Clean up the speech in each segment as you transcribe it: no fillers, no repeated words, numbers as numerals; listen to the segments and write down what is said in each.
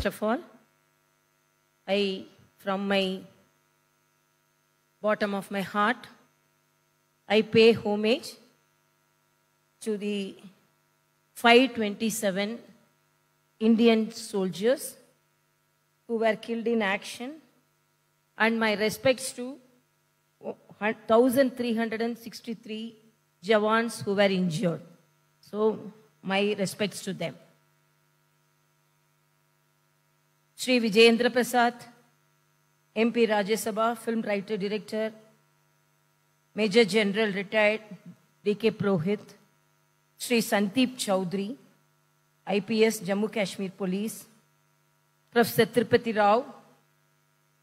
First of all, from my bottom of my heart, I pay homage to the 527 Indian soldiers who were killed in action, and my respects to 1,363 Jawans who were injured. So, my respects to them. Shri Vijayendra Prasad, MP Rajya Sabha, film writer, director, Major General retired D.K. Prohit, Shri Sandeep Chowdhury, IPS, Jammu Kashmir Police, Professor Tirupati Rao,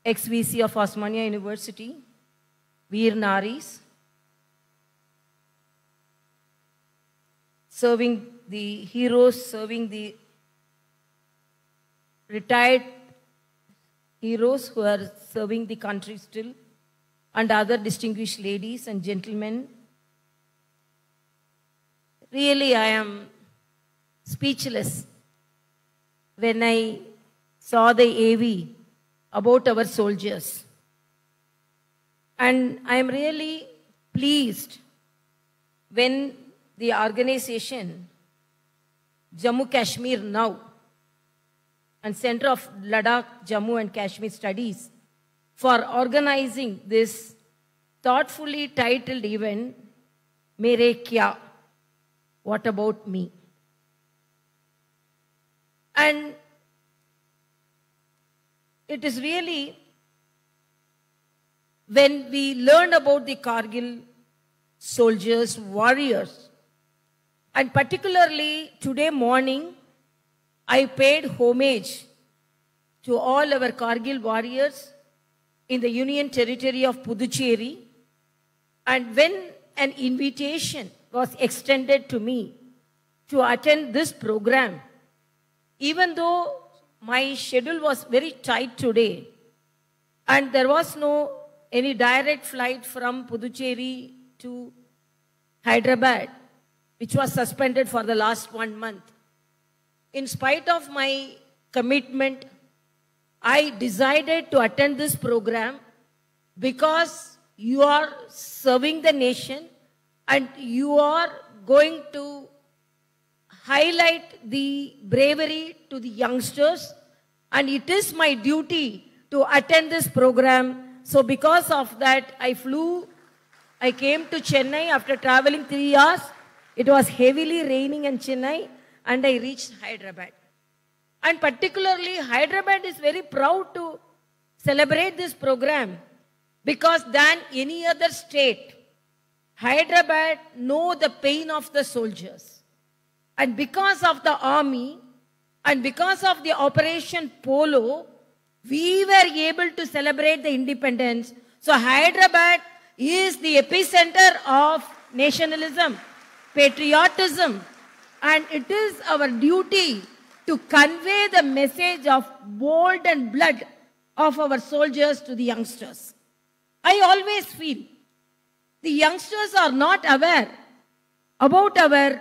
ex-VC of Osmania University, Veer Naris, serving the heroes, serving the retired heroes who are serving the country still, and other distinguished ladies and gentlemen. Really, I am speechless when I saw the AV about our soldiers. And I am really pleased when the organization Jammu Kashmir Now and Center of Ladakh, Jammu and Kashmir Studies for organizing this thoughtfully titled event, Mera Kya, what about me? And it is really, when we learn about the Kargil soldiers, warriors, and particularly today morning, I paid homage to all our Kargil warriors in the Union Territory of Puducherry. And when an invitation was extended to me to attend this program, even though my schedule was very tight today, and there was no any direct flight from Puducherry to Hyderabad, which was suspended for the last 1 month. In spite of my commitment, I decided to attend this program because you are serving the nation and you are going to highlight the bravery to the youngsters, and it is my duty to attend this program. So because of that, I came to Chennai after traveling 3 hours. It was heavily raining in Chennai, and I reached Hyderabad. And particularly, Hyderabad is very proud to celebrate this program because than any other state, Hyderabad knows the pain of the soldiers. And because of the army and because of the Operation Polo, we were able to celebrate the independence. So Hyderabad is the epicenter of nationalism, patriotism, and it is our duty to convey the message of bold and blood of our soldiers to the youngsters. I always feel the youngsters are not aware about our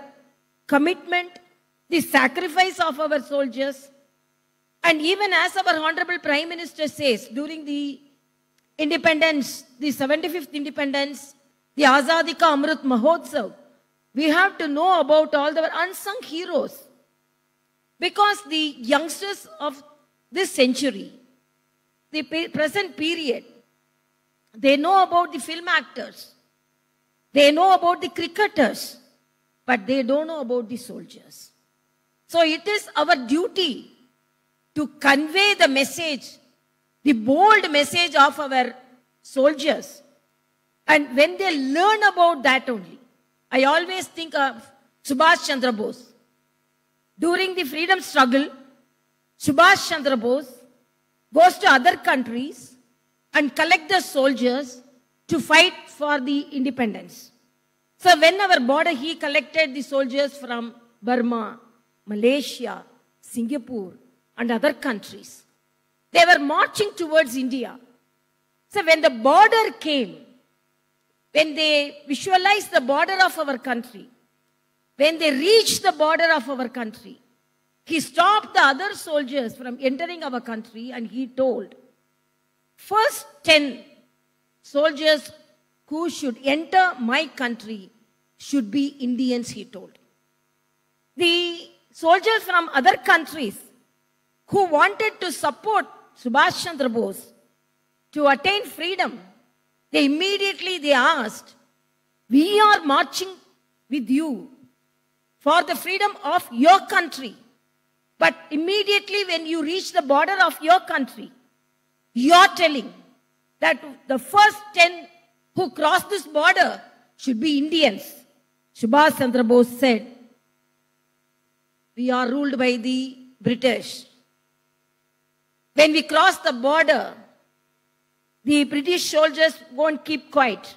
commitment, the sacrifice of our soldiers, and even as our Honorable Prime Minister says, during the independence, the 75th independence, the Azadi Ka Amrit Mahotsav, we have to know about all the unsung heroes. Because the youngsters of this century, the present period, they know about the film actors, they know about the cricketers, but they don't know about the soldiers. So it is our duty to convey the message, the bold message of our soldiers. And when they learn about that only, I always think of Subhash Chandra Bose. During the freedom struggle, Subhash Chandra Bose goes to other countries and collects the soldiers to fight for the independence. So when our border, he collected the soldiers from Burma, Malaysia, Singapore, and other countries. They were marching towards India. So when the border came, when they visualized the border of our country, when they reached the border of our country, he stopped the other soldiers from entering our country and he told, first 10 soldiers who should enter my country should be Indians, he told. The soldiers from other countries who wanted to support Subhash Chandra Bose to attain freedom, they asked, we are marching with you for the freedom of your country. But immediately when you reach the border of your country, you are telling that the first 10 who cross this border should be Indians. Subhash Chandra Bose said, we are ruled by the British. When we cross the border, the British soldiers won't keep quiet.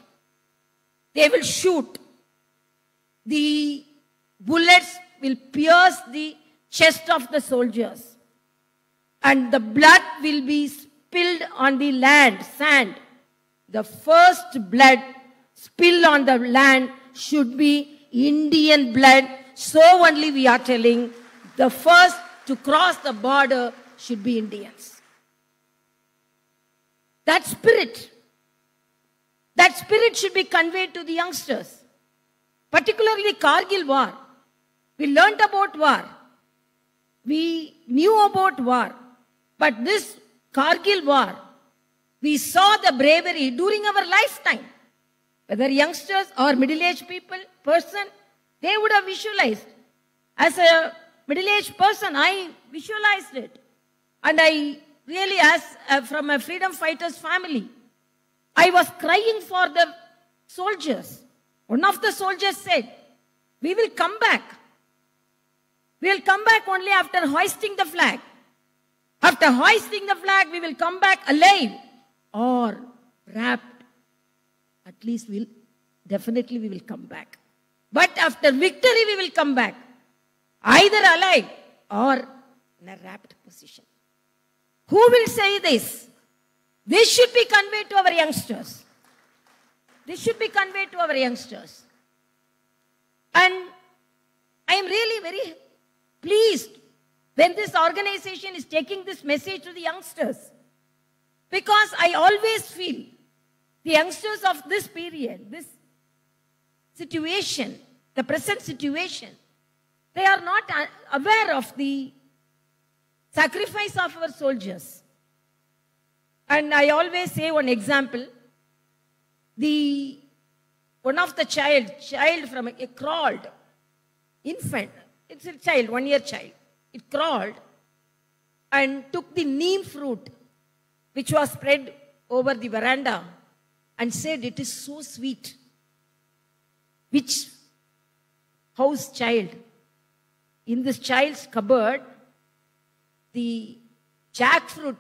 They will shoot. The bullets will pierce the chest of the soldiers. And the blood will be spilled on the land, sand. The first blood spilled on the land should be Indian blood. So only we are telling the first to cross the border should be Indians. That spirit should be conveyed to the youngsters. Particularly Kargil War. We learned about war. We knew about war. But this Kargil War, we saw the bravery during our lifetime. Whether youngsters or middle-aged person, they would have visualized. As a middle-aged person, I visualized it. And I really, from a freedom fighters family, I was crying for the soldiers. One of the soldiers said, we will come back. We will come back only after hoisting the flag. After hoisting the flag, we will come back alive or wrapped. At least definitely we will come back. But after victory, we will come back. Either alive or in a wrapped position. Who will say this? This should be conveyed to our youngsters. This should be conveyed to our youngsters. And I am really very pleased when this organization is taking this message to the youngsters. Because I always feel the youngsters of this period, this situation, the present situation, they are not aware of the sacrifice of our soldiers. And I always say one example. One of the child from a crawled, infant, it's a child, 1-year child. It crawled and took the neem fruit which was spread over the veranda and said, it is so sweet. Which house child? In this child's cupboard, the jackfruit,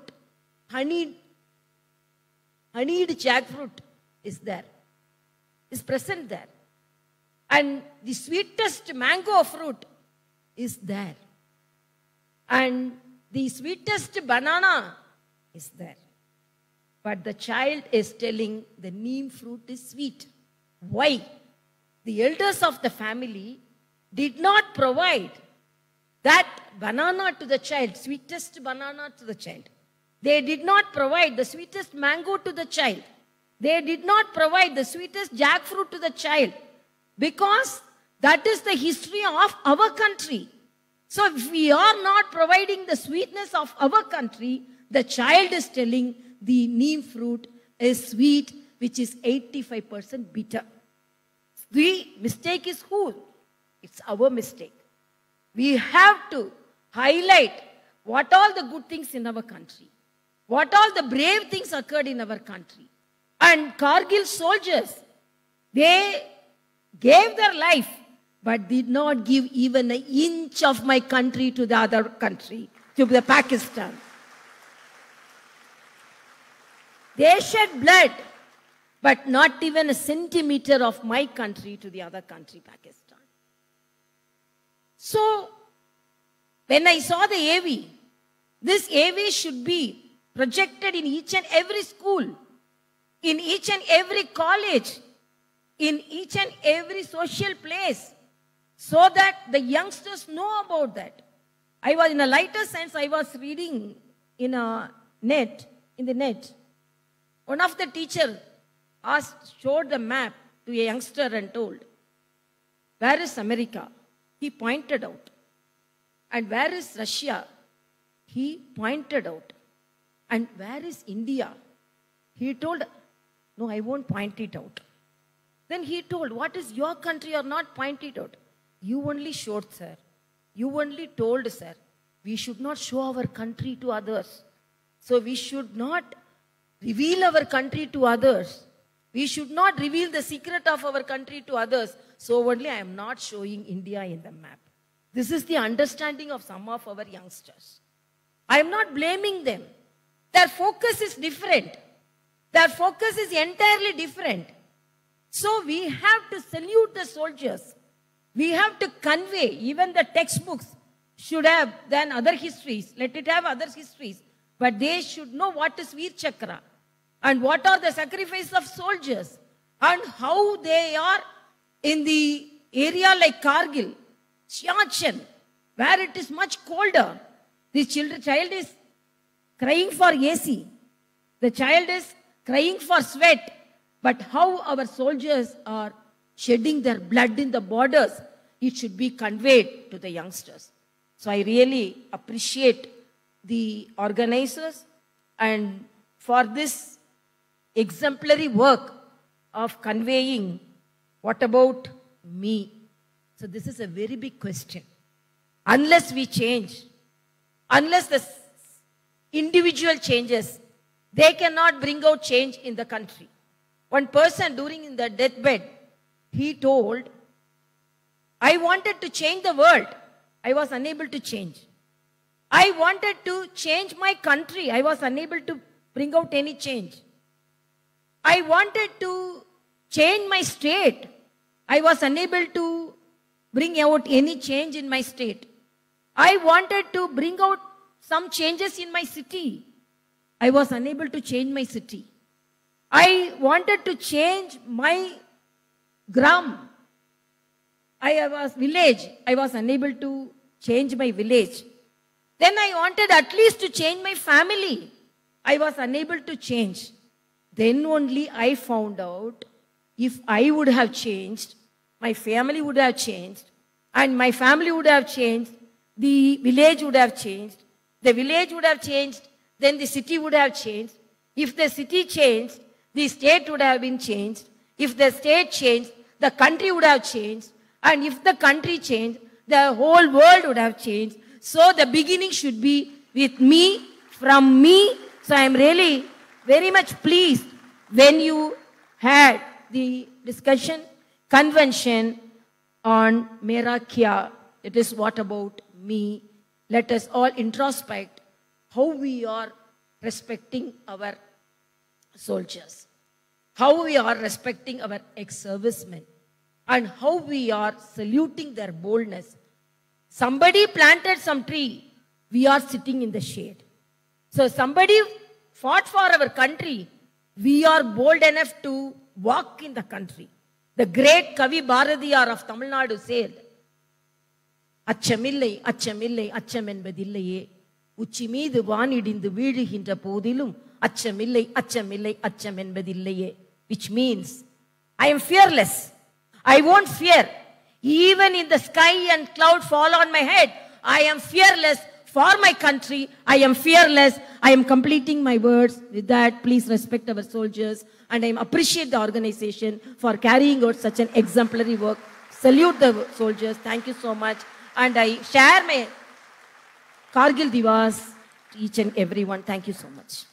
honeyed jackfruit is there, is present there. And the sweetest mango fruit is there. And the sweetest banana is there. But the child is telling the neem fruit is sweet. Why? The elders of the family did not provide that banana to the child, sweetest banana to the child. They did not provide the sweetest mango to the child. They did not provide the sweetest jackfruit to the child. Because that is the history of our country. So if we are not providing the sweetness of our country, the child is telling the neem fruit is sweet, which is 85% bitter. The mistake is who? It's our mistake. We have to highlight what all the good things in our country, what all the brave things occurred in our country. And Kargil soldiers, they gave their life, but did not give even an inch of my country to the other country, to the Pakistan. They shed blood, but not even a centimeter of my country to the other country, Pakistan. So, when I saw the AV, this AV should be projected in each and every school, in each and every college, in each and every social place, so that the youngsters know about that. I was in a lighter sense, I was reading in the net. One of the teacher showed the map to a youngster and told, where is America? He pointed out. And where is Russia? He pointed out. And where is India? He told, no, I won't point it out. Then he told, what is your country or not point it out? You only showed, sir. You only told, sir. We should not show our country to others. So we should not reveal our country to others. We should not reveal the secret of our country to others. So only I am not showing India in the map. This is the understanding of some of our youngsters. I am not blaming them. Their focus is different. Their focus is entirely different. So we have to salute the soldiers. We have to convey, even the textbooks should have then other histories. Let it have other histories. But they should know what is Veer Chakra and what are the sacrifices of soldiers and how they are in the area like Kargil, Siachen, where it is much colder. The child is crying for AC. The child is crying for sweat. But how our soldiers are shedding their blood in the borders, it should be conveyed to the youngsters. So I really appreciate the organizers and for this exemplary work of conveying what about me. So this is a very big question. Unless we change, unless the individual changes, they cannot bring out change in the country. One person during the deathbed, he told, I wanted to change the world. I was unable to change. I wanted to change my country. I was unable to bring out any change. I wanted to change my state. I was unable to bring out any change in my state. I wanted to bring out some changes in my city. I was unable to change my city. I wanted to change my gram. Village. I was unable to change my village. Then I wanted at least to change my family. I was unable to change. Then only I found out if I would have changed, my family would have changed, and my family would have changed, the village would have changed, the village would have changed, then the city would have changed. If the city changed, the state would have been changed. If the state changed, the country would have changed. And if the country changed, the whole world would have changed. So the beginning should be with me, from me. So I am really very much pleased when you had the discussion, convention on Mera Kya. It is what about me. Let us all introspect how we are respecting our soldiers, how we are respecting our ex-servicemen, and how we are saluting their boldness. Somebody planted some tree, we are sitting in the shade. So somebody fought for our country, we are bold enough to walk in the country. The great Kavi Bharatiyar of Tamil Nadu said, Achamillai, Achamillai, Achamenbadillaye, Uchimidu Vanidindu Vidugintra Podilum, Achamillai, Achamillai, Achamenbadillaye, which means, I am fearless. I won't fear. Even in the sky and cloud fall on my head, I am fearless for my country. I am fearless. I am completing my words. With that, please respect our soldiers. And I appreciate the organization for carrying out such an exemplary work. Salute the soldiers. Thank you so much. And I share my Kargil Divas to each and everyone. Thank you so much.